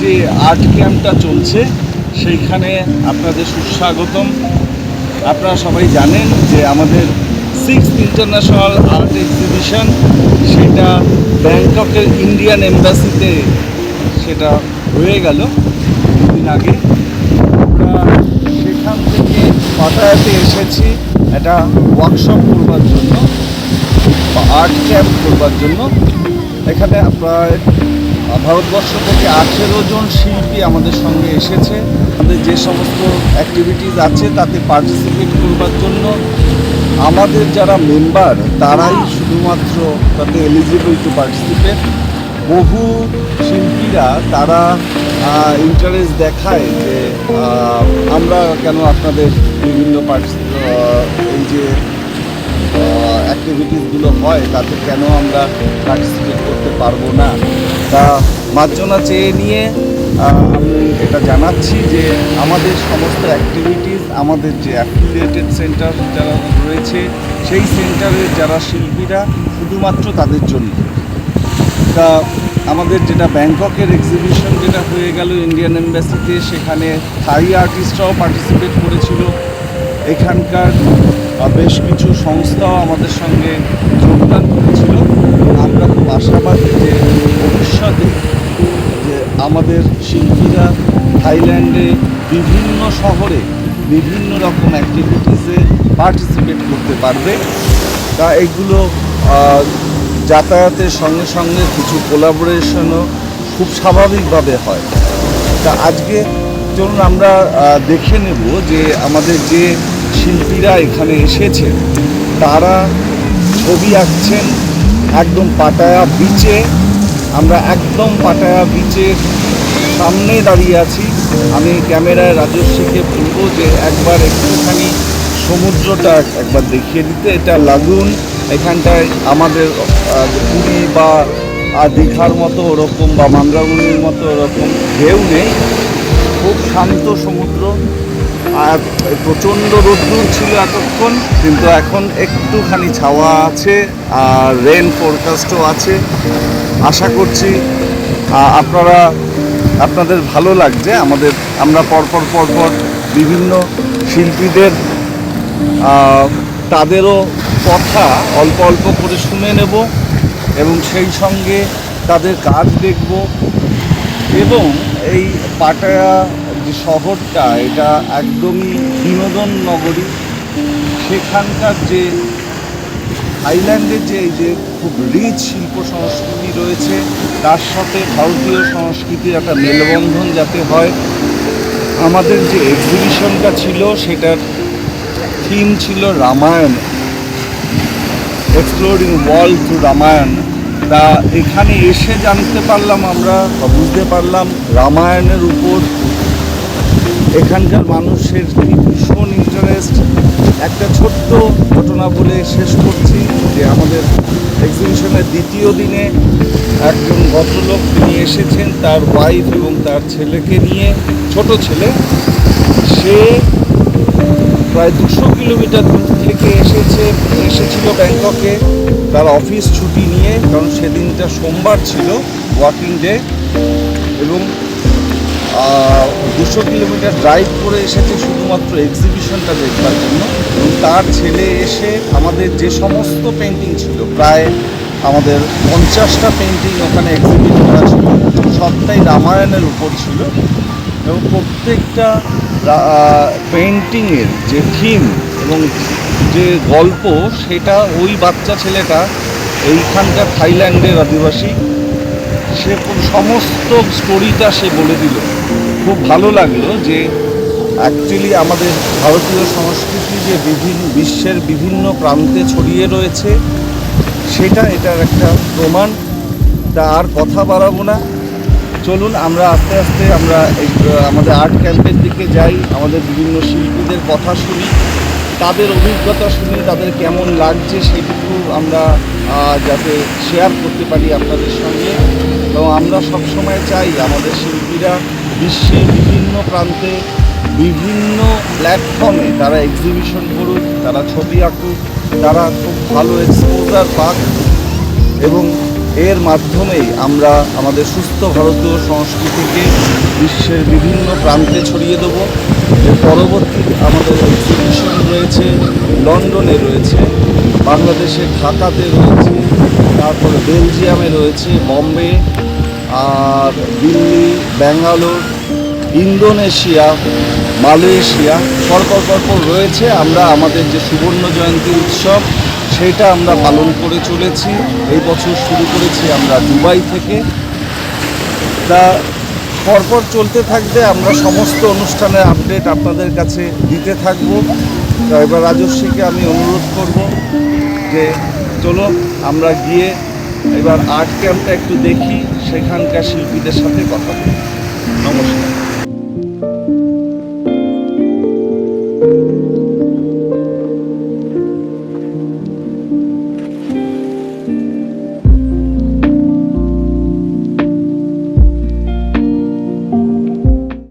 যে আর্ট ক্যাম্পটা চলছে সেইখানে আপনাদের সুস্বাগতম। আপনারা সবাই জানেন যে আমাদের 6th ইন্টারন্যাশনাল আর্ট এক্সিবিশন সেটা ব্যাংককের ইন্ডিয়ান এম্বাসিতে সেটা হয়ে গেল দুদিন আগে। আমরা সেখান থেকে পাটায়াতে এসেছি একটা ওয়ার্কশপ করবার জন্য, আর্ট ক্যাম্প করবার জন্য। এখানে প্রায় ভারতবর্ষ থেকে 18 জন শিল্পী আমাদের সঙ্গে এসেছে। আমাদের যে সমস্ত অ্যাক্টিভিটিস আছে তাতে পার্টিসিপেট করবার জন্য আমাদের যারা মেম্বার তারাই শুধুমাত্র তাতে এলিজিবল টু পার্টিসিপেট। বহু শিল্পীরা তারা ইন্টারেস্ট দেখায় যে আমরা কেন আপনাদের বিভিন্ন এই যে অ্যাক্টিভিটিসগুলো হয় তাতে কেন আমরা পার্টিসিপেট করতে পারবো না, তা মার্জনা চেয়ে নিয়ে আমি এটা জানাচ্ছি যে আমাদের সমস্ত অ্যাক্টিভিটিস আমাদের যে অ্যাফিলিয়েটেড সেন্টার যারা রয়েছে সেই সেন্টারের যারা শিল্পীরা শুধুমাত্র তাদের জন্য। তা আমাদের যেটা ব্যাংককের এক্সিবিশন যেটা হয়ে গেল ইন্ডিয়ান এম্বাসিতে, সেখানে থাই আর্টিস্টরাও পার্টিসিপেট করেছিল। এখানকার বেশ কিছু সংস্থাও আমাদের সঙ্গে যোগদান করেছিল। আমরা খুব আশাবাদী যে ভবিষ্যতে যে আমাদের শিল্পীরা থাইল্যান্ডে বিভিন্ন শহরে বিভিন্ন রকম অ্যাক্টিভিটিসে পার্টিসিপেট করতে পারবে। তা এগুলো যাতায়াতের সঙ্গে সঙ্গে কিছু কোলাবোরেশনও খুব স্বাভাবিকভাবে হয়। তা আজকে চলুন আমরা দেখে নেব যে আমাদের যে শিল্পীরা এখানে এসেছেন তারা ছবি আঁকছেন একদম পাটায়া বিচে। আমরা একদম পাটায়া বিচের সামনে দাঁড়িয়ে আছি। আমি ক্যামেরায় রাজস্বীকে বলবো যে একবার একটুখানি সমুদ্রটা একবার দেখিয়ে দিতে। এটা লাগুন, এখানটায় আমাদের পুরী বা দীঘার মতো ওরকম বা মন্দারমণির মতো ওরকম ঢেউ নেই, খুব শান্ত সমুদ্র। আর প্রচণ্ড রোদ্দুর ছিল এতক্ষণ, কিন্তু এখন একটুখানি ছাওয়া আছে আর রেন ফোরকাস্টও আছে। আশা করছি আপনাদের ভালো লাগছে। আমরা পরপর বিভিন্ন শিল্পীদের তাদেরও কথা অল্প অল্প করে শুনে নেব এবং সেই সঙ্গে তাদের কাজ দেখব। এবং এই পাটায়া যে শহরটা এটা একদমই বিনোদন নগরী। সেখানকার যে থাইল্যান্ডের যে এই যে খুব রিচ শিল্প সংস্কৃতি রয়েছে তার সাথে ভারতীয় সংস্কৃতির একটা মেলবন্ধন যাতে হয়। আমাদের যে এক্সিবিশনটা ছিল সেটার থিম ছিল Ramayana, exploring world through Ramayana. তা এখানে এসে জানতে পারলাম আমরা বা বুঝতে পারলাম রামায়ণের উপর এখানকার মানুষের কি ভীষণ ইন্টারেস্ট। একটা ছোট্ট ঘটনা বলে শেষ করছি যে আমাদের এক্সিবিশনের দ্বিতীয় দিনে একজন ভদ্রলোক তিনি এসেছেন তার ওয়াইফ এবং তার ছেলেকে নিয়ে, ছোট ছেলে। সে প্রায় 200 কিলোমিটার দূর থেকে এসেছিল ব্যাংককে তার অফিস ছুটি নিয়ে, কারণ সেদিনটা সোমবার ছিল, ওয়ার্কিং ডে। এবং 200 কিলোমিটার ড্রাইভ করে এসেছে শুধুমাত্র এক্সিবিশনটা দেখবার জন্য। এবং তার ছেলে এসে আমাদের যে সমস্ত পেন্টিং ছিল, প্রায় আমাদের 50টা পেন্টিং ওখানে এক্সিবিট করা ছিল, সবটাই রামায়ণের উপর ছিল। এবং প্রত্যেকটা পেন্টিংয়ের যে থিম এবং যে গল্প সেটা ওই বাচ্চা ছেলেটা এইখানকার থাইল্যান্ডের আদিবাসী, সে সমস্ত স্টোরিটা সে বলে দিল। খুব ভালো লাগলো যে অ্যাকচুয়ালি আমাদের ভারতীয় সংস্কৃতি যে বিশ্বের বিভিন্ন প্রান্তে ছড়িয়ে রয়েছে সেটা এটার একটা প্রমাণ। তা আর কথা বাড়াবো না, চলুন আমরা আস্তে আস্তে আমাদের আর্ট ক্যাম্পের দিকে যাই, আমাদের বিভিন্ন শিল্পীদের কথা শুনি, তাদের অভিজ্ঞতা শুনি, তাদের কেমন লাগছে সেটুকু আমরা যাতে শেয়ার করতে পারি আপনাদের সঙ্গে। এবং আমরা সবসময় চাই আমাদের শিল্পীরা বিশ্বের বিভিন্ন প্রান্তে বিভিন্ন প্ল্যাটফর্মে তারা এক্সিবিশন করুক, তারা ছবি আঁকুক, তারা খুব ভালো এক্সপোজার পাক এবং এর মাধ্যমেই আমরা আমাদের সুস্থ ভারতীয় সংস্কৃতিকে বিশ্বের বিভিন্ন প্রান্তে ছড়িয়ে দেব। এর পরবর্তী আমাদের এক্সিবিশন রয়েছে লন্ডনে, রয়েছে বাংলাদেশে ঢাকাতে রয়েছে, তারপরে বেলজিয়ামে রয়েছে, বম্বে, আর দিল্লি, ব্যাঙ্গালোর, ইন্দোনেশিয়া, মালয়েশিয়া পরপর রয়েছে। আমরা আমাদের যে সুবর্ণ জয়ন্তী উৎসব সেটা আমরা পালন করে চলেছি। এই বছর শুরু করেছি আমরা দুবাই থেকে। তা পরপর চলতে থাকবে, আমরা সমস্ত অনুষ্ঠানের আপডেট আপনাদের কাছে দিতে থাকব। তা এবার রাজস্বীকে আমি অনুরোধ করব যে চলো আমরা গিয়ে এবার আর্ট ক্যাম্পটা একটু দেখি, সেখানকার শিল্পীদের সাথে কথা বলি। নমস্কার।